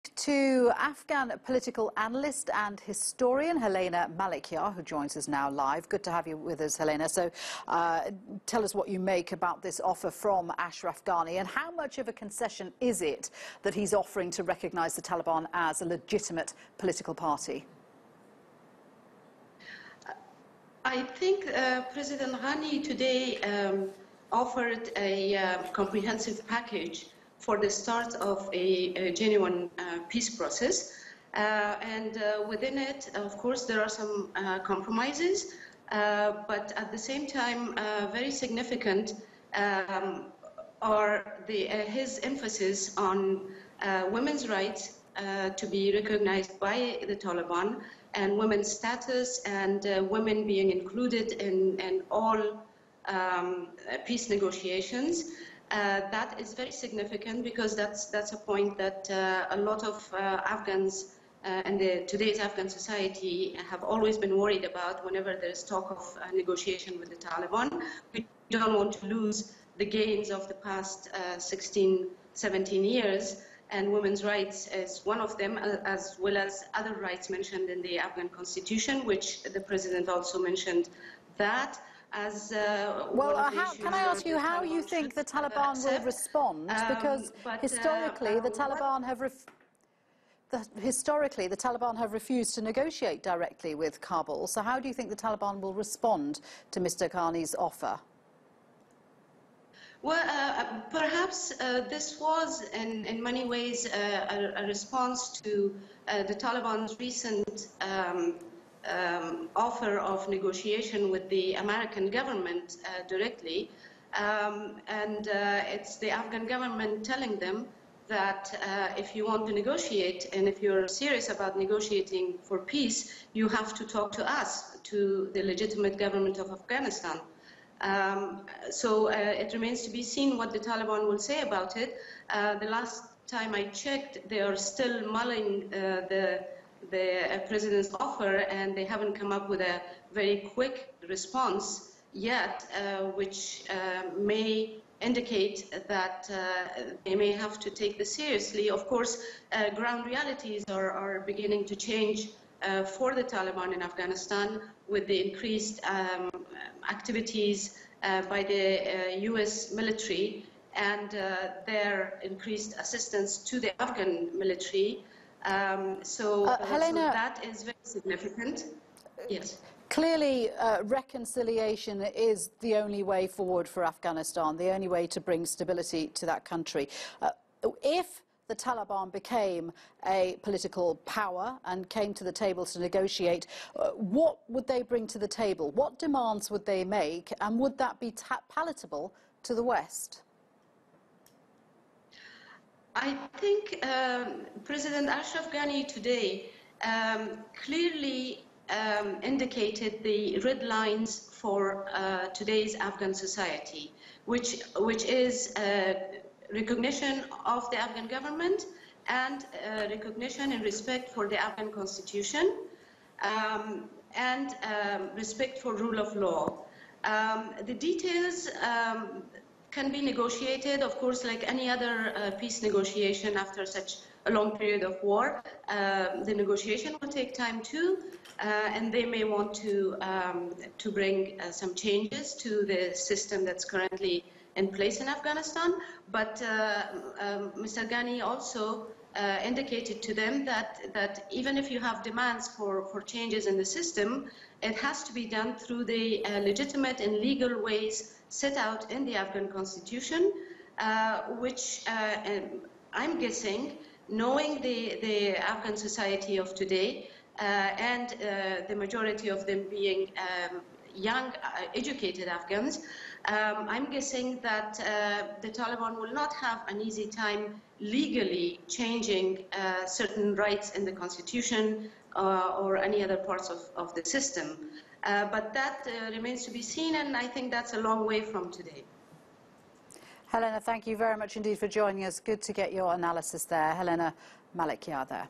To Afghan political analyst and historian Helena Malikyar, who joins us now live. Good to have you with us, Helena. So tell us what you make about this offer from Ashraf Ghani, and how much of a concession is it that he's offering to recognise the Taliban as a legitimate political party? I think President Ghani today offered a comprehensive package for the start of a genuine peace process. Within it, of course, there are some compromises, but at the same time, very significant are his emphasis on women's rights to be recognized by the Taliban, and women's status, and women being included in all peace negotiations. That is very significant, because that's a point that a lot of Afghans and today's Afghan society have always been worried about whenever there's talk of negotiation with the Taliban. We don't want to lose the gains of the past 16, 17 years, and women's rights is one of them, as well as other rights mentioned in the Afghan constitution, which the president also mentioned that. Can I ask you how you think the Taliban will respond? Because historically, the Taliban have refused to negotiate directly with Kabul. So how do you think the Taliban will respond to Mr. Ghani's offer? Well, perhaps this was, in many ways, a response to the Taliban's recent offer of negotiation with the American government directly. It's the Afghan government telling them that if you want to negotiate, and if you're serious about negotiating for peace, you have to talk to us, to the legitimate government of Afghanistan. It remains to be seen what the Taliban will say about it. The last time I checked, they are still mulling the president's offer, and they haven't come up with a very quick response yet, which may indicate that they may have to take this seriously. Of course, ground realities are beginning to change for the Taliban in Afghanistan, with the increased activities by the US military and their increased assistance to the Afghan military. Helena, so that is very significant. Yes. Clearly, reconciliation is the only way forward for Afghanistan, the only way to bring stability to that country. If the Taliban became a political power and came to the table to negotiate, what would they bring to the table? What demands would they make, and would that be palatable to the West? I think President Ashraf Ghani today clearly indicated the red lines for today's Afghan society, which is recognition of the Afghan government, and recognition and respect for the Afghan constitution, and respect for rule of law. The details can be negotiated, of course, like any other peace negotiation after such a long period of war. The negotiation will take time too, and they may want to bring some changes to the system that's currently in place in Afghanistan. But Mr. Ghani also indicated to them that even if you have demands for changes in the system, it has to be done through the legitimate and legal ways set out in the Afghan constitution, which I'm guessing, knowing the Afghan society of today, and the majority of them being young, educated Afghans, I'm guessing that the Taliban will not have an easy time legally changing certain rights in the constitution or any other parts of the system. But that remains to be seen, and I think that's a long way from today. Helena, thank you very much indeed for joining us. Good to get your analysis there. Helena Malikyar there.